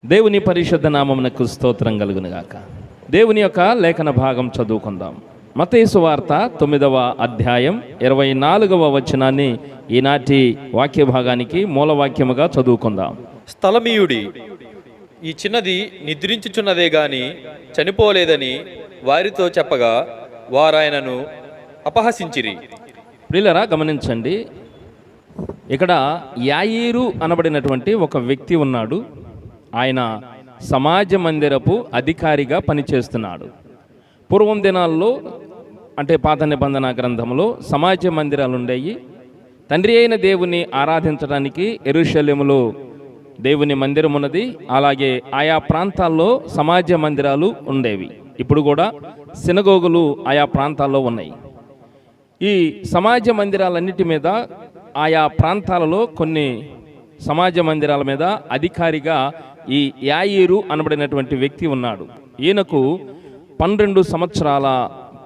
దేవుని పరిశుద్ధ నామమునకు స్తోత్రం కలుగునుగాక. దేవుని యొక్క లేఖన భాగం చదువుకుందాం. మత్తయి సువార్త 9వ అధ్యాయం 24వ వచనాన్ని ఈనాటి వాక్య భాగానికి మూలవాక్యముగా చదువుకుందాం. స్థలమీయుడి, ఈ చిన్నది నిద్రించుచున్నదే గాని చనిపోలేదని వారితో చెప్పగా వారాయనను అపహసించిరి. ప్రియులరా, గమనించండి, ఇక్కడ యాయీరు అనబడినటువంటి ఒక వ్యక్తి ఉన్నాడు. ఆయన సమాజ మందిరపు అధికారిగా పనిచేస్తున్నాడు. పూర్వం దినాల్లో, అంటే పాత నిబంధన గ్రంథంలో సమాజ మందిరాలు ఉండేవి. తండ్రి అయిన దేవుని ఆరాధించడానికి యెరూషలేములో దేవుని మందిరం ఉన్నది. అలాగే ఆయా ప్రాంతాల్లో సమాజ మందిరాలు ఉండేవి. ఇప్పుడు కూడా సినగోగులు ఆయా ప్రాంతాల్లో ఉన్నాయి. ఈ సమాజ మందిరాలన్నిటి మీద, ఆయా ప్రాంతాలలో కొన్ని సమాజ మందిరాల మీద అధికారిగా ఈ యాయీరు అనబడినటువంటి వ్యక్తి ఉన్నాడు. ఈయనకు 12 సంవత్సరాల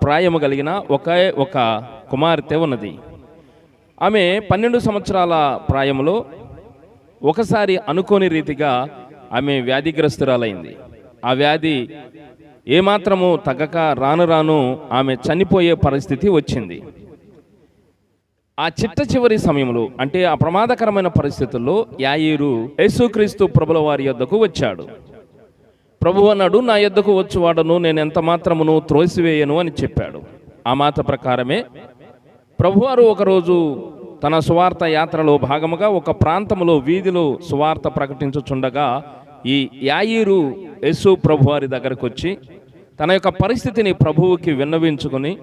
ప్రాయము కలిగిన ఒక కుమార్తె ఉన్నది. ఆమె 12 సంవత్సరాల ప్రాయములో ఒకసారి అనుకోని రీతిగా ఆమె వ్యాధిగ్రస్తురాలైంది. ఆ వ్యాధి ఏమాత్రము తగ్గక రాను రాను ఆమె చనిపోయే పరిస్థితి వచ్చింది. ఆ చిట్ట సమయంలో, అంటే ఆ ప్రమాదకరమైన పరిస్థితుల్లో యాయీరు యేసుక్రీస్తు ప్రభుల వారి యొద్దకు వచ్చాడు. ప్రభు అన్నాడు, నా యొద్దకు వచ్చువాడను నేను ఎంత మాత్రమును త్రోసివేయను అని చెప్పాడు. ఆ మాట ప్రకారమే ప్రభువారు ఒకరోజు తన సువార్త యాత్రలో భాగముగా ఒక ప్రాంతంలో వీధిలో సువార్త ప్రకటించుచుండగా ఈ యాయీరు యేసు ప్రభువారి దగ్గరకు వచ్చి తన యొక్క పరిస్థితిని ప్రభువుకి విన్నవించుకొని,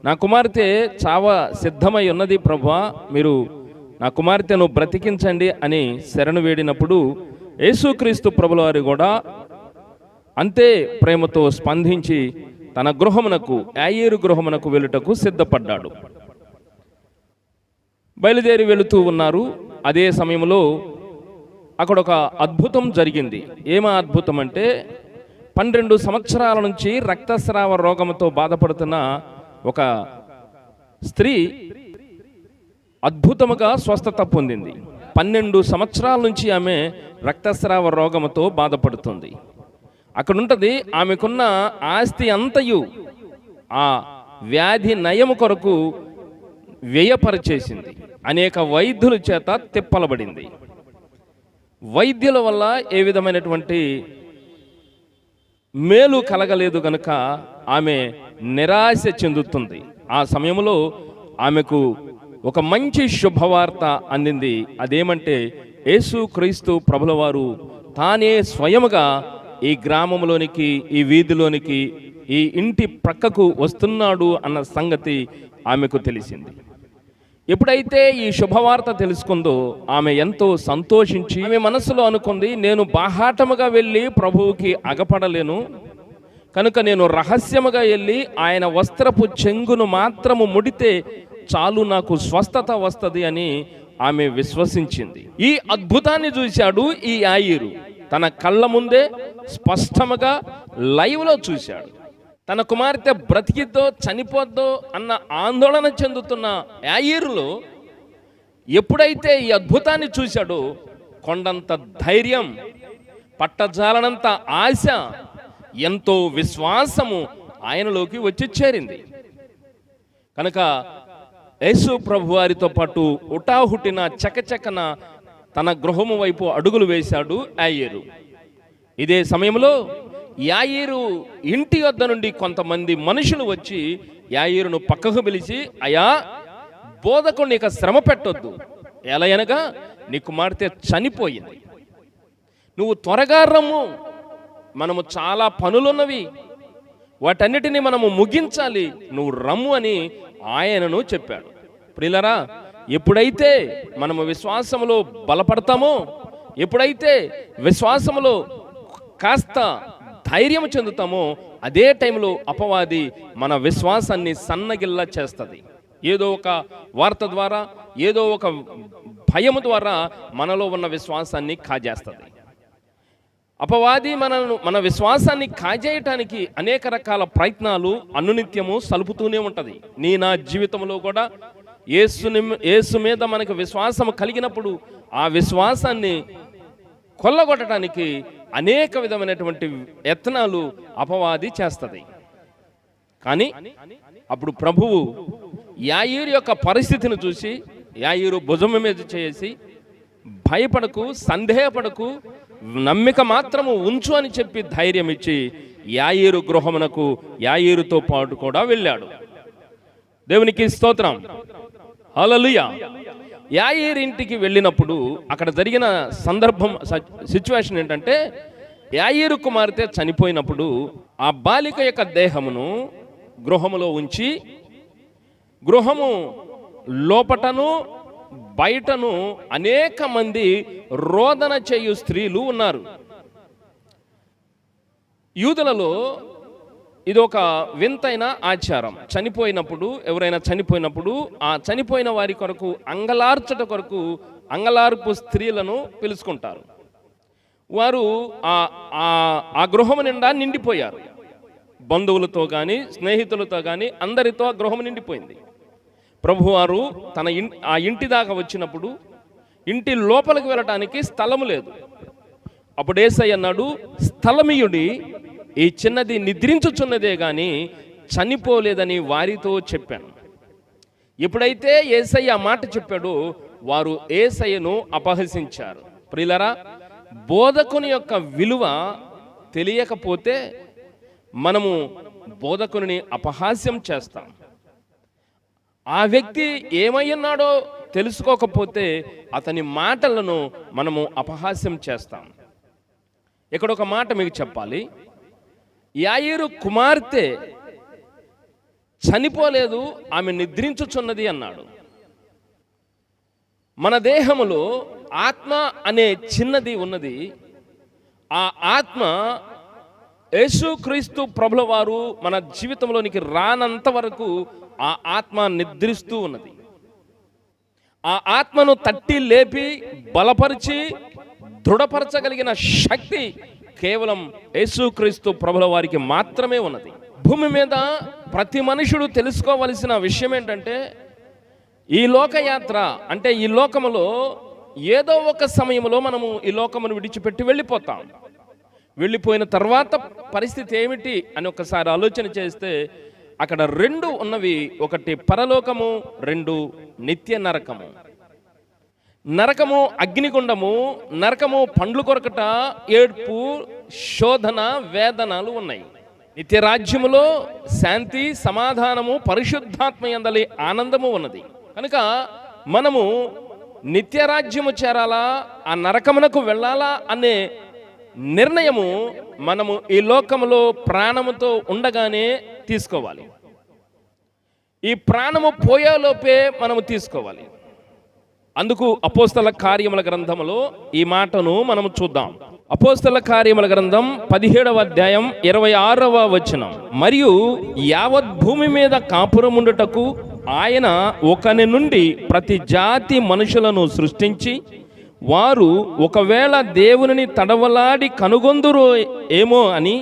నా కుమార్తె చావ సిద్ధమై ఉన్నది ప్రభువా, మీరు నా కుమార్తెను బ్రతికించండి అని శరణు వేడినప్పుడు యేసుక్రీస్తు ప్రభుల వారు కూడా అంతే ప్రేమతో స్పందించి తన గృహమునకు, యాయీరు గృహమునకు వెళ్ళుటకు సిద్ధపడ్డాడు. బయలుదేరి వెళుతూ ఉన్నారు. అదే సమయంలో అక్కడ ఒక అద్భుతం జరిగింది. ఏమా అద్భుతం అంటే, 12 సంవత్సరాల నుంచి రక్తస్రావ రోగంతో బాధపడుతున్న ఒక స్త్రీ అద్భుతముగా స్వస్థత పొందింది. 12 సంవత్సరాల నుంచి ఆమె రక్తస్రావ రోగముతో బాధపడుతుంది. అక్కడుంటది, ఆమెకున్న ఆస్తి అంతయు ఆ వ్యాధి నయము కొరకు వ్యయపరిచేసింది. అనేక వైద్యుల చేత తిప్పలబడింది. వైద్యుల వల్ల ఏ విధమైనటువంటి మేలు కలగలేదు గనుక ఆమె నిరాశ చెందుతుంది. ఆ సమయంలో ఆమెకు ఒక మంచి శుభవార్త అందింది. అదేమంటే, యేసుక్రీస్తు ప్రభుల వారు తానే స్వయముగా ఈ గ్రామంలోనికి, ఈ వీధిలోనికి, ఈ ఇంటి ప్రక్కకు వస్తున్నాడు అన్న సంగతి ఆమెకు తెలిసింది. ఎప్పుడైతే ఈ శుభవార్త తెలుసుకుందో ఆమె ఎంతో సంతోషించి, ఆమె మనసులో అనుకుంది, నేను బాహాటముగా వెళ్ళి ప్రభువుకి అగపడలేను కనుక నేను రహస్యముగా వెళ్ళి ఆయన వస్త్రపు చెంగును మాత్రము ముడితే చాలు, నాకు స్వస్థత వస్తుంది అని ఆమె విశ్వసించింది. ఈ అద్భుతాన్ని చూశాడు ఈ యాయీరు. తన కళ్ళ ముందే స్పష్టముగా లైవ్లో చూశాడు. తన కుమార్తె బ్రతికిద్దో చనిపోద్దో అన్న ఆందోళన చెందుతున్న యాయీరులో ఎప్పుడైతే ఈ అద్భుతాన్ని చూశాడో కొండంత ధైర్యం, పట్టజాలనంత ఆశ, ఎంతో విశ్వాసము ఆయనలోకి వచ్చి చేరింది. కనుక యేసు ప్రభు వారితో పాటు ఉటాహుటిన చకచకన తన గృహము వైపు అడుగులు వేశాడు యాయీరు. ఇదే సమయంలో యాయీరు ఇంటి వద్ద నుండి కొంతమంది మనుషులు వచ్చి యాయీరును పక్కకు పిలిచి, అయ్యా, బోధకుడిని ఇక శ్రమ పెట్టొద్దు, ఎలాగనగా నీ కుమార్తె చనిపోయింది, నువ్వు త్వరగా రమ్ము, మనము చాలా పనులున్నవి, వాటన్నిటినీ మనము ముగించాలి, నువ్వు రమ్ము అని ఆయనను చెప్పాడు. ప్రియులరా, ఎప్పుడైతే మనము విశ్వాసములో బలపడతామో, ఎప్పుడైతే విశ్వాసములో కాస్త ధైర్యం చెందుతామో, అదే టైంలో అపవాది మన విశ్వాసాన్ని సన్నగిల్లా చేస్తుంది. ఏదో ఒక వార్త ద్వారా, ఏదో ఒక భయము ద్వారా మనలో ఉన్న విశ్వాసాన్ని కాజేస్తుంది. అపవాది మన విశ్వాసాన్ని కాజేయటానికి అనేక రకాల ప్రయత్నాలు అనునిత్యము సలుపుతూనే ఉంటుంది. నా జీవితంలో కూడా యేసు మీద మనకు విశ్వాసం కలిగినప్పుడు ఆ విశ్వాసాన్ని కొల్లగొట్టడానికి అనేక విధమైనటువంటి యత్నాలు అపవాది చేస్తుంది. కానీ అప్పుడు ప్రభువు యాయీరు యొక్క పరిస్థితిని చూసి యాయీరు భుజం మీద చేసి భయపడకు, సందేహపడకు, నమ్మిక మాత్రము ఉంచు అని చెప్పి ధైర్యం ఇచ్చి యాయీరు గృహమునకు యాయీరుతో పాటు కూడా వెళ్ళాడు. దేవునికి స్తోత్రం, హల్లెలూయా. యాయీరు ఇంటికి వెళ్ళినప్పుడు అక్కడ జరిగిన సందర్భం, సిచ్యువేషన్ ఏంటంటే, యాయీరు కుమార్తె చనిపోయినప్పుడు ఆ బాలిక యొక్క దేహమును గృహములో ఉంచి, గృహము లోపటను బయటను అనేక మంది రోదన చేయు స్త్రీలు ఉన్నారు. యూదులలో ఇది ఒక వింతైన ఆచారం. చనిపోయినప్పుడు, ఎవరైనా చనిపోయినప్పుడు ఆ చనిపోయిన వారి కొరకు అంగలార్చట కొరకు అంగలార్పు స్త్రీలను పిలుచుకుంటారు. వారు ఆ గృహము నిండా నిండిపోయారు. బంధువులతో కానీ స్నేహితులతో కానీ అందరితో ఆ గృహం నిండిపోయింది. ప్రభువారు ఆ ఇంటి దాకా వచ్చినప్పుడు ఇంటి లోపలికి వెళ్ళటానికి స్థలము లేదు. అప్పుడు యేసయ్య అన్నాడు, స్థలమియుడి, ఈ చిన్నది నిద్రించుచున్నదే గాని చనిపోలేదని వారితో చెప్పాను. ఎప్పుడైతే యేసయ్య ఆ మాట చెప్పాడో వారు యేసయ్యను అపహసించారు. ప్రియులారా, బోధకుని యొక్క విలువ తెలియకపోతే మనము బోధకుని అపహాస్యం చేస్తాం. ఆ వ్యక్తి ఏమయ్యున్నాడో తెలుసుకోకపోతే అతని మాటలను మనము అపహాస్యం చేస్తాం. ఇక్కడ ఒక మాట మీకు చెప్పాలి. యాయీరు కుమార్తె చనిపోలేదు, ఆమె నిద్రించుచున్నది అన్నాడు. మన దేహములో ఆత్మ అనే చిన్నది ఉన్నది. ఆ ఆత్మ యేసుక్రీస్తు ప్రభుల వారు మన జీవితంలోనికి రానంత వరకు ఆ ఆత్మ నిద్రిస్తూ ఉన్నది. ఆ ఆత్మను తట్టి లేపి బలపరిచి దృఢపరచగలిగిన శక్తి కేవలం యేసుక్రీస్తు ప్రభుల వారికి మాత్రమే ఉన్నది. భూమి మీద ప్రతి మనుషుడు తెలుసుకోవలసిన విషయం ఏంటంటే, ఈ లోకయాత్ర అంటే ఈ లోకములో ఏదో ఒక సమయంలో మనము ఈ లోకమును విడిచిపెట్టి వెళ్ళిపోతాం. వెళ్ళిపోయిన తర్వాత పరిస్థితి ఏమిటి అని ఒకసారి ఆలోచన చేస్తే అక్కడ రెండు ఉన్నవి. ఒకటి పరలోకము, రెండు నిత్య నరకము. నరకము అగ్నిగుండము, నరకము పండ్లు కొరకట, ఏడ్పు, శోధన, వేదనలు ఉన్నాయి. నిత్య రాజ్యములో శాంతి, సమాధానము, పరిశుద్ధాత్మ యందలి ఆనందము ఉన్నది. కనుక మనము నిత్య రాజ్యము చేరాలా, ఆ నరకమునకు వెళ్ళాలా అనే నిర్ణయము మనము ఈ లోకములో ప్రాణముతో ఉండగానే తీసుకోవాలి. ఈ ప్రాణము పోయేలోపే మనము తీసుకోవాలి. అందుకు అపోస్తల కార్యముల గ్రంథములో ఈ మాటను మనము చూద్దాం. అపోస్తల కార్యముల గ్రంథం 17వ అధ్యాయం 26వ వచనం. మరియు యావత్ భూమి మీద కాపురముండుటకు ఆయన ఒకని నుండి ప్రతి జాతి మనుషులను సృష్టించి, వారు ఒకవేళ దేవునిని తడవలాడి కనుగొందురో ఏమో అని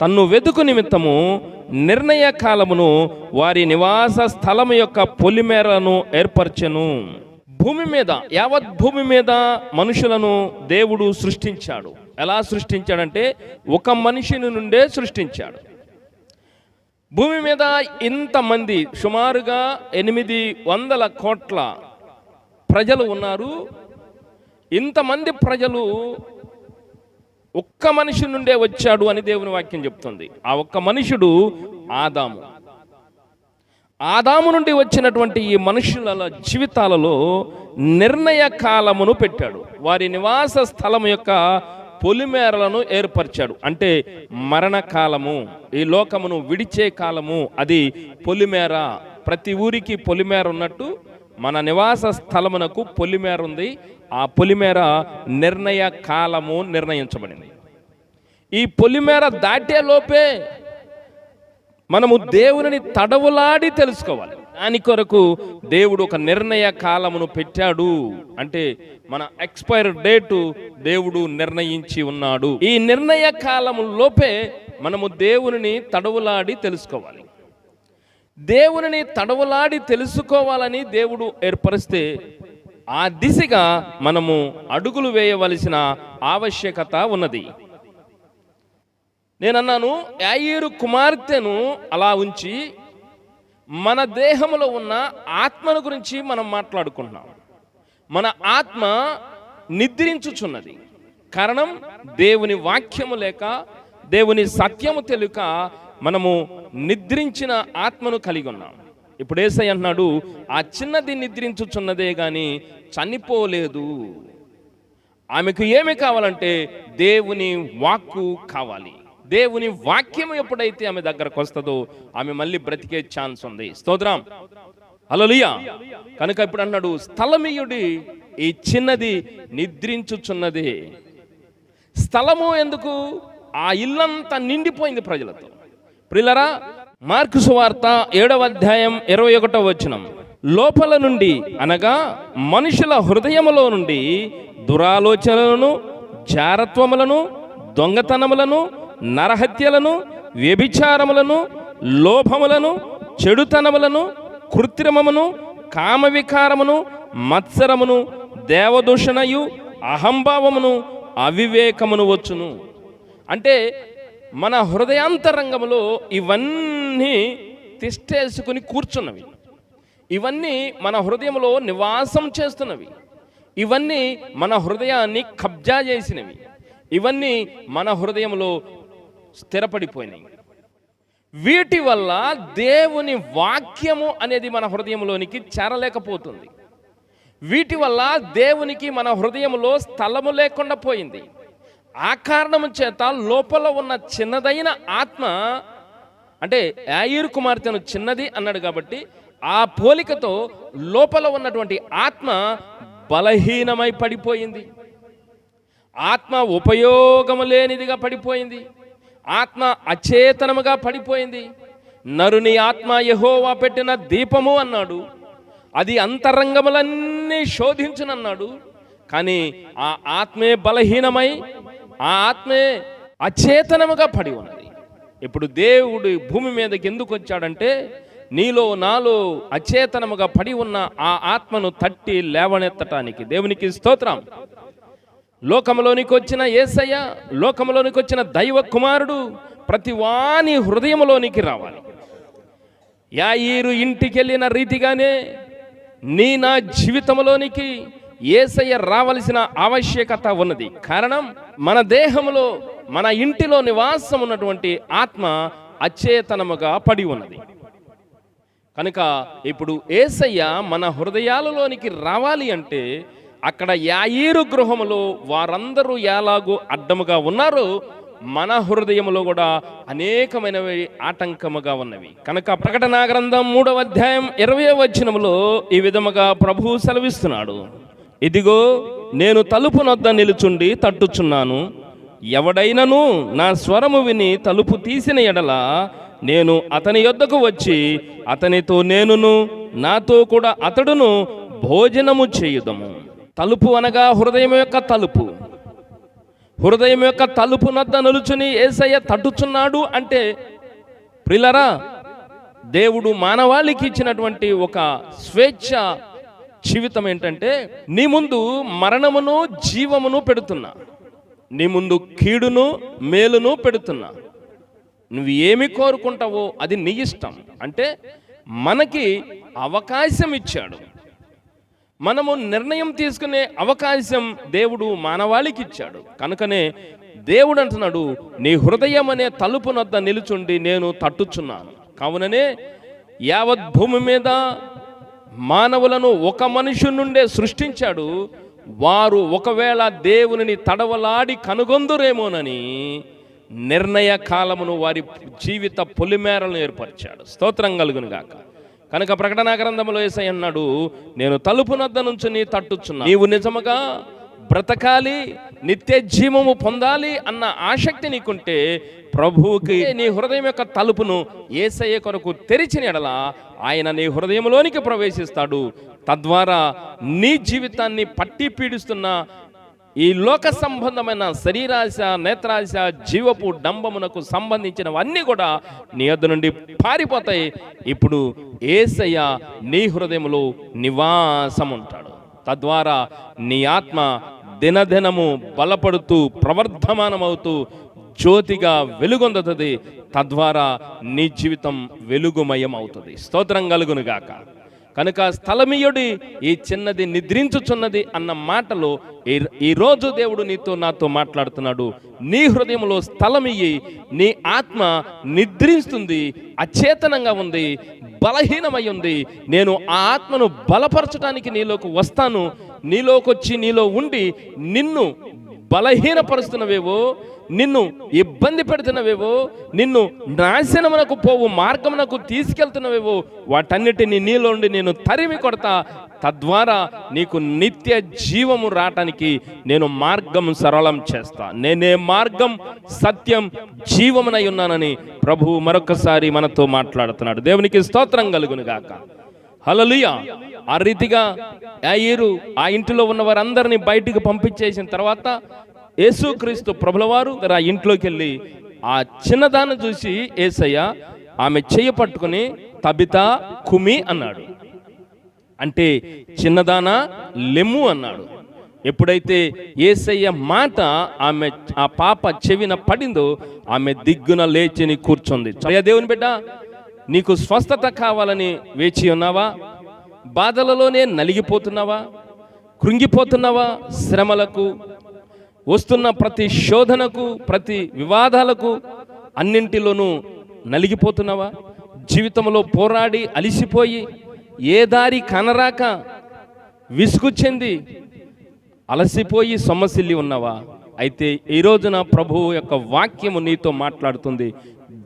తన్ను వెతుకు నిమిత్తము నిర్ణయ కాలమును వారి నివాస స్థలము యొక్క పొలిమేరలను ఏర్పరచెను. భూమి మీద, యావత్ భూమి మీద మనుషులను దేవుడు సృష్టించాడు. ఎలా సృష్టించాడంటే ఒక మనిషిని నుండే సృష్టించాడు. భూమి మీద ఇంతమంది, సుమారుగా 800 కోట్ల ప్రజలు ఉన్నారు. ఇంతమంది ప్రజలు ఒక్క మనిషి నుండే వచ్చాడు అని దేవుని వాక్యం చెప్తుంది. ఆ ఒక్క మనుషుడు ఆదాము. ఆదాము నుండి వచ్చినటువంటి ఈ మనుషుల జీవితాలలో నిర్ణయ కాలమును పెట్టాడు. వారి నివాస స్థలం యొక్క పొలిమేరలను ఏర్పరిచాడు. అంటే మరణకాలము, ఈ లోకమును విడిచే కాలము, అది పొలిమేర. ప్రతి ఊరికి పొలిమేర ఉన్నట్టు మన నివాస స్థలమునకు పొలిమేర ఉంది. ఆ పొలిమేర నిర్ణయ కాలము నిర్ణయించబడింది. ఈ పొలిమేర దాటే లోపే మనము దేవుని తడవులాడి తెలుసుకోవాలి. దాని కొరకు దేవుడు ఒక నిర్ణయ కాలమును పెట్టాడు. అంటే మన ఎక్స్పైర్ డేటు దేవుడు నిర్ణయించి ఉన్నాడు. ఈ నిర్ణయ కాలము లోపే మనము దేవుని తడవులాడి తెలుసుకోవాలి. దేవుని తడవులాడి తెలుసుకోవాలని దేవుడు ఏర్పరిస్తే ఆ దిశగా మనము అడుగులు వేయవలసిన ఆవశ్యకత ఉన్నది. నేనన్నాను, యాయీరు కుమార్తెను అలా ఉంచి మన దేహంలో ఉన్న ఆత్మను గురించి మనం మాట్లాడుకుంటున్నాం. మన ఆత్మ నిద్రించుచున్నది. కారణం, దేవుని వాక్యము లేక దేవుని సత్యము తెలియక మనము నిద్రించిన ఆత్మను కలిగి ఉన్నాం. ఇప్పుడు యేసయ్య అన్నాడు, ఆ చిన్నది నిద్రించుచున్నదే గాని చనిపోలేదు. ఆమెకు ఏమి కావాలంటే దేవుని వాక్కు కావాలి. దేవుని వాక్యం ఎప్పుడైతే ఆమె దగ్గరకు వస్తుందో ఆమె మళ్ళీ బ్రతికే ఛాన్స్ ఉంది. స్తోత్రం, హల్లెలూయా. కనుక ఇప్పుడు అన్నాడు, స్థలమీయుడి, ఈ చిన్నది నిద్రించుచున్నదే. స్థలము ఎందుకు? ఆ ఇల్లంతా నిండిపోయింది ప్రజలతో. ప్రియులారా, మార్కు సువార్త 7వ అధ్యాయం 21వ వచనం, లోపల నుండి అనగా మనుషుల హృదయములో నుండి దురాలోచనలను, జారత్వములను, దొంగతనములను, నరహత్యలను, వ్యభిచారములను, లోభములను, చెడుతనములను, కృత్రిమమును, కామవికారమును, మత్సరమును, దేవదూషణయు, అహంభావమును, అవివేకమును వచ్చును. అంటే మన హృదయాంతరంగంలో ఇవన్నీ తిష్టేసుకుని కూర్చున్నవి. ఇవన్నీ మన హృదయంలో నివాసం చేస్తున్నవి. ఇవన్నీ మన హృదయాన్ని కబ్జా చేసినవి. ఇవన్నీ మన హృదయంలో స్థిరపడిపోయినాయి. వీటి వల్ల దేవుని వాక్యము అనేది మన హృదయంలోనికి చేరలేకపోతుంది. వీటి వల్ల దేవునికి మన హృదయంలో స్థలము లేకుండా పోయింది. ఆ కారణము చేత లోపల ఉన్న చిన్నదైన ఆత్మ, అంటే యాయీరు కుమార్తెను చిన్నది అన్నాడు కాబట్టి ఆ పోలికతో లోపల ఉన్నటువంటి ఆత్మ బలహీనమై పడిపోయింది. ఆత్మ ఉపయోగము లేనిదిగా పడిపోయింది. ఆత్మ అచేతనముగా పడిపోయింది. నరుని ఆత్మ యెహోవా పెట్టిన దీపము అన్నాడు. అది అంతరంగములన్నీ శోధించునన్నాడు. కానీ ఆ ఆత్మే బలహీనమై, ఆ ఆత్మే అచేతనముగా పడి ఉన్నది. ఇప్పుడు దేవుడు భూమి మీదకి ఎందుకు వచ్చాడంటే, నీలో నాలో అచేతనముగా పడి ఉన్న ఆ ఆత్మను తట్టి లేవనెత్తటానికి. దేవునికి స్తోత్రం. లోకములోనికి వచ్చిన యేసయ్య, లోకములోనికి వచ్చిన దైవ కుమారుడు ప్రతి వాని హృదయంలోనికి రావాలి. యాయీరు ఇంటికి వెళ్ళిన రీతిగానే నీ నా జీవితంలోనికి యేసయ్య రావలసిన ఆవశ్యకత ఉన్నది. కారణం, మన దేహంలో, మన ఇంటిలో నివాసం ఉన్నటువంటి ఆత్మ అచేతనముగా పడి ఉన్నది. కనుక ఇప్పుడు యేసయ్య మన హృదయాలలోనికి రావాలి అంటే, అక్కడ యాయీరు గృహములో వారందరూ ఎలాగో అడ్డముగా ఉన్నారో, మన హృదయములో కూడా అనేకమైనవి ఆటంకముగా ఉన్నవి. కనుక ప్రకటనా గ్రంథం 3వ అధ్యాయం 20వ వచనములో ఈ విధముగా ప్రభువు సెలవిస్తున్నాడు, ఇదిగో నేను తలుపు నొద్ద నిలుచుండి తట్టుచున్నాను. ఎవడైనను నా స్వరము విని తలుపు తీసిన ఎడల నేను అతని యొద్దకు వచ్చి అతనితో నేనును నాతో కూడా అతడును భోజనము చేయుదము. తలుపు అనగా హృదయం యొక్క తలుపు. హృదయం యొక్క తలుపు నద్ద నిలుచుని యేసయ్య తట్టుచున్నాడు అంటే, ప్రియులారా, దేవుడు మానవాళికి ఇచ్చినటువంటి ఒక స్వేచ్ఛ జీవితం ఏంటంటే, నీ ముందు మరణమును జీవమును పెడుతున్నా, నీ ముందు కీడును మేలును పెడుతున్నా. నువ్వు ఏమి కోరుకుంటావో అది నీ ఇష్టం. అంటే మనకి అవకాశం ఇచ్చాడు. మనము నిర్ణయం తీసుకునే అవకాశం దేవుడు మానవాళికి ఇచ్చాడు. కనుకనే దేవుడు అంటున్నాడు, నీ హృదయం అనే తలుపు నొద్ద నిలుచుండి నేను తట్టుచున్నాను. కావుననే యావత్ భూమి మీద మానవులను ఒక మనుషుని నుండే సృష్టించాడు. వారు ఒకవేళ దేవునిని తడవలాడి కనుగొందురేమోనని నిర్ణయ కాలమును వారి జీవిత పొలిమేరలను ఏర్పరిచాడు. స్తోత్రం కలుగును గాక. కనుక ప్రకటనా గ్రంథంలో యేసయ్య అన్నాడు, నేను తలుపు నద్ద నుంచి నీ తట్టుచున్నా. నీవు నిజముగా బ్రతకాలి, నిత్య జీవము పొందాలి అన్న ఆసక్తి నీకుంటే ప్రభువుకి నీ హృదయం యొక్క తలుపును యేసయ్య కొరకు తెరిచిన ఎడల ఆయన నీ హృదయంలోనికి ప్రవేశిస్తాడు. తద్వారా నీ జీవితాన్ని పట్టి పీడిస్తున్న ఈ లోక సంబంధమైన శరీరాశ, నేత్రాశ, జీవపు డంబమునకు సంబంధించినవన్నీ కూడా నీ యొద్ద నుండి పారిపోతాయి. ఇప్పుడు యేసయ్య నీ హృదయంలో నివాసం ఉంటాడు. తద్వారా నీ ఆత్మ దినదినము బలపడుతూ ప్రవర్ధమానమవుతూ జ్యోతిగా వెలుగొందుతుంది. తద్వారా నీ జీవితం వెలుగుమయం అవుతుంది. స్తోత్రం కలుగును గాక. కనుక స్థలమీయుడి ఈ చిన్నది నిద్రించుచున్నది అన్న మాటలో ఈరోజు దేవుడు నీతో నాతో మాట్లాడుతున్నాడు. నీ హృదయంలో స్థలమియ్యి. నీ ఆత్మ నిద్రిస్తుంది, అచేతనంగా ఉంది, బలహీనమై ఉంది. నేను ఆ ఆత్మను బలపరచడానికి నీలోకి వస్తాను. నీలోకి వచ్చి నీలో ఉండి నిన్ను బలహీనపరుస్తున్నవేవో, నిన్ను ఇబ్బంది పెడుతున్నవేవో, నిన్ను నాశనమునకు పోవు మార్గమునకు తీసుకెళ్తున్నవేవో వాటన్నిటిని నీలో ఉండి నేను తరిమి కొడతా. తద్వారా నీకు నిత్య జీవము రావటానికి నేను మార్గం సరళం చేస్తా. నేనే మార్గం, సత్యం, జీవమునై ఉన్నానని ప్రభువు మరొకసారి మనతో మాట్లాడుతున్నాడు. దేవునికి స్తోత్రం కలుగును గాక. హల్లెలూయా. ఆ రీతిగా యాయీరు ఆ ఇంటిలో ఉన్న వారందరినీ బయటికి పంపించేసిన తర్వాత యేసుక్రీస్తు ప్రభులవారు ఆ ఇంట్లోకి వెళ్ళి ఆ చిన్నదాన్ని చూసి యేసయ్య ఆమె చెయ్యి పట్టుకుని తబితా కుమి అన్నాడు. అంటే చిన్నదానా లెమ్ము అన్నాడు. ఎప్పుడైతే యేసయ్య మాట ఆ పాప చెవిన పడిందో ఆమె దిగ్గున లేచిని కూర్చుంది. దేవుని బిడ్డ, నీకు స్వస్థత కావాలని వేచి ఉన్నావా? బాధలలోనే నలిగిపోతున్నావా? కృంగిపోతున్నావా? శ్రమలకు వస్తున్న ప్రతి శోధనకు, ప్రతి వివాదాలకు అన్నింటిలోనూ నలిగిపోతున్నావా? జీవితంలో పోరాడి అలిసిపోయి ఏ దారి కనరాక విసుగు చెంది అలసిపోయి సొమ్మసిల్లి ఉన్నావా? అయితే ఈ రోజున ప్రభువు యొక్క వాక్యము నీతో మాట్లాడుతుంది.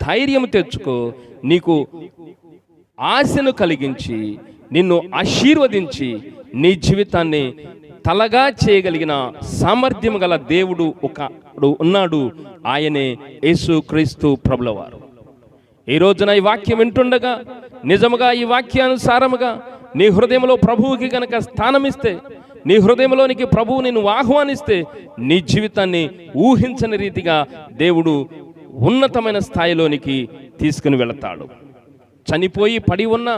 ధైర్యం తెచ్చుకో. నీకు ఆశను కలిగించి నిన్ను ఆశీర్వదించి నీ జీవితాన్ని తలగా చేయగలిగిన సామర్థ్యం గల దేవుడు ఒకడు ఉన్నాడు. ఆయనే యేసుక్రీస్తు ప్రభులవారు. ఈ రోజున ఈ వాక్యం వింటుండగా నిజముగా ఈ వాక్యానుసారముగా నీ హృదయంలో ప్రభువుకి గనక స్థానమిస్తే, నీ హృదయంలోనికి ప్రభువు నిన్ను ఆహ్వానిస్తే, నీ జీవితాన్ని ఊహించని రీతిగా దేవుడు ఉన్నతమైన స్థాయిలోనికి తీసుకుని వెళతాడు. చనిపోయి పడి ఉన్న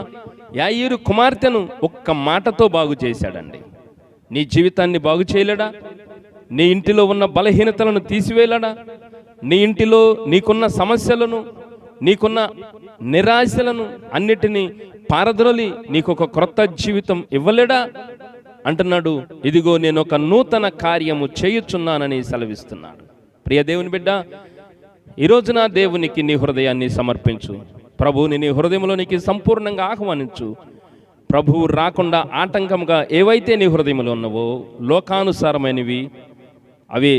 యాయీరు కుమార్తెను ఒక్క మాటతో బాగు చేశాడండి. నీ జీవితాన్ని బాగు చేయలేడా? నీ ఇంటిలో ఉన్న బలహీనతలను తీసివేయలేడా? నీ ఇంటిలో నీకున్న సమస్యలను, నీకున్న నిరాశలను అన్నిటినీ పారద్రోలి నీకు ఒక క్రొత్త జీవితం ఇవ్వలేడా అంటున్నాడు. ఇదిగో నేను ఒక నూతన కార్యము చేయుచున్నానని సెలవిస్తున్నాడు. ప్రియ దేవుని బిడ్డ, ఈరోజున దేవునికి నీ హృదయాన్ని సమర్పించు. ప్రభువుని నీ హృదయంలోనికి సంపూర్ణంగా ఆహ్వానించు. ప్రభువు రాకుండా ఆటంకంగా ఏవైతే నీ హృదయంలో ఉన్నవో, లోకానుసారమైనవి, అవి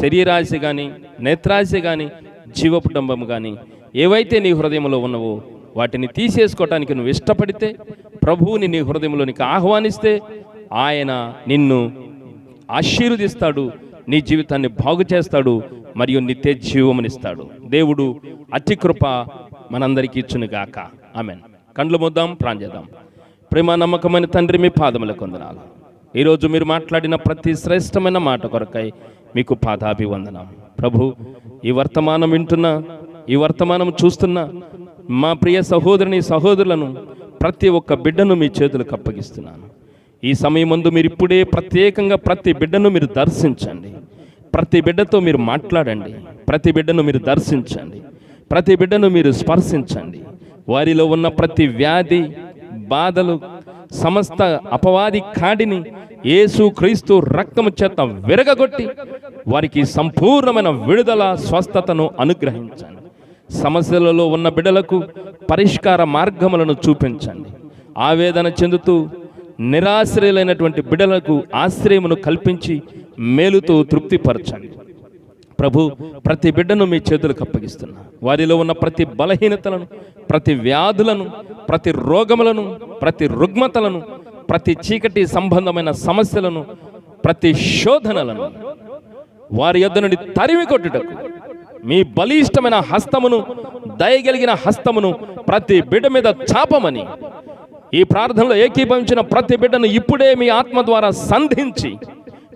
శరీరాశ కానీ, నేత్రాశ కానీ, జీవకుటుంబం కానీ ఏవైతే నీ హృదయంలో ఉన్నవో వాటిని తీసేసుకోవటానికి నువ్వు ఇష్టపడితే, ప్రభువుని నీ హృదయంలోనికి ఆహ్వానిస్తే ఆయన నిన్ను ఆశీర్వదిస్తాడు, నీ జీవితాన్ని బాగు చేస్తాడు, మరియు నిత్య జీవమునిస్తాడు. దేవుడు అతి కృప మనందరికీ ఇచ్చునుగాక. ఆమేన్. కండ్లు మూద్దాం, ప్రార్థన చేద్దాం. ప్రేమ నమ్మకమైన తండ్రి, మీ పాదములకు వందనాలు. ఈరోజు మీరు మాట్లాడిన ప్రతి శ్రేష్టమైన మాట కొరకై మీకు పాదాభివందనం. ప్రభు, ఈ వర్తమానం వింటున్న, ఈ వర్తమానం చూస్తున్న మా ప్రియ సహోదరుని సహోదరులను ప్రతి ఒక్క బిడ్డను మీ చేతులకు అప్పగిస్తున్నాను. ఈ సమయం ముందు మీరు ఇప్పుడే ప్రత్యేకంగా ప్రతి బిడ్డను మీరు దర్శించండి. ప్రతి బిడ్డతో మీరు మాట్లాడండి. ప్రతి బిడ్డను మీరు దర్శించండి. ప్రతి బిడ్డను మీరు స్పర్శించండి. వారిలో ఉన్న ప్రతి వ్యాధి, బాధలు, సమస్త అపవాది కాడిని యేసుక్రీస్తు రక్తము చేత విరగగొట్టి వారికి సంపూర్ణమైన విడుదల, స్వస్థతను అనుగ్రహించండి. సమస్యలలో ఉన్న బిడ్డలకు పరిష్కార మార్గములను చూపించండి. ఆవేదన చెందుతూ నిరాశ్రయులైనటువంటి బిడ్డలకు ఆశ్రయమును కల్పించి మేలుతో తృప్తిపరచండి. ప్రభు, ప్రతి బిడ్డను మీ చేతులకు అప్పగిస్తున్నా. వారిలో ఉన్న ప్రతి బలహీనతలను, ప్రతి వ్యాధులను, ప్రతి రోగములను, ప్రతి రుగ్మతలను, ప్రతి చీకటి సంబంధమైన సమస్యలను, ప్రతి శోధనలను వారి యొద్ద నుండి తరిమి కొట్టుటకు మీ బలిష్టమైన హస్తమును, దయగలిగిన హస్తమును ప్రతి బిడ్డ మీద చాపమని ఈ ప్రార్థనలో ఏకీభవించిన ప్రతి బిడ్డను ఇప్పుడే మీ ఆత్మ ద్వారా సంధించి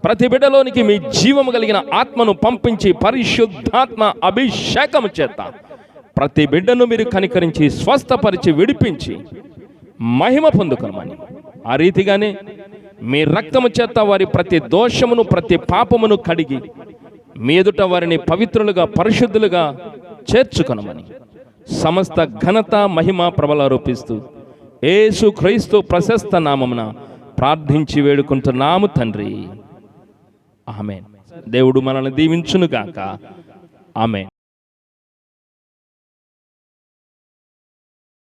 ప్రతి బిడ్డలోనికి మీ జీవము కలిగిన ఆత్మను పంపించి పరిశుద్ధాత్మ అభిషేకము చేత ప్రతి బిడ్డను మీరు కనికరించి స్వస్థపరిచి విడిపించి మహిమ పొందుకోమని, ఆ రీతిగానే మీ రక్తము చేత వారి ప్రతి దోషమును, ప్రతి పాపమును కడిగి మీ ఎదుట వారిని పవిత్రులుగా పరిశుద్ధులుగా చేర్చుకొనమని సమస్త ఘనత మహిమ ప్రబలారోపిస్తూ యేసు క్రీస్తు ప్రశస్త నామమున ప్రార్థించి వేడుకుంటున్నాము తండ్రి. ఆమేన్. దేవుడు మనల్ని దీవించునుగాక. ఆమేన్.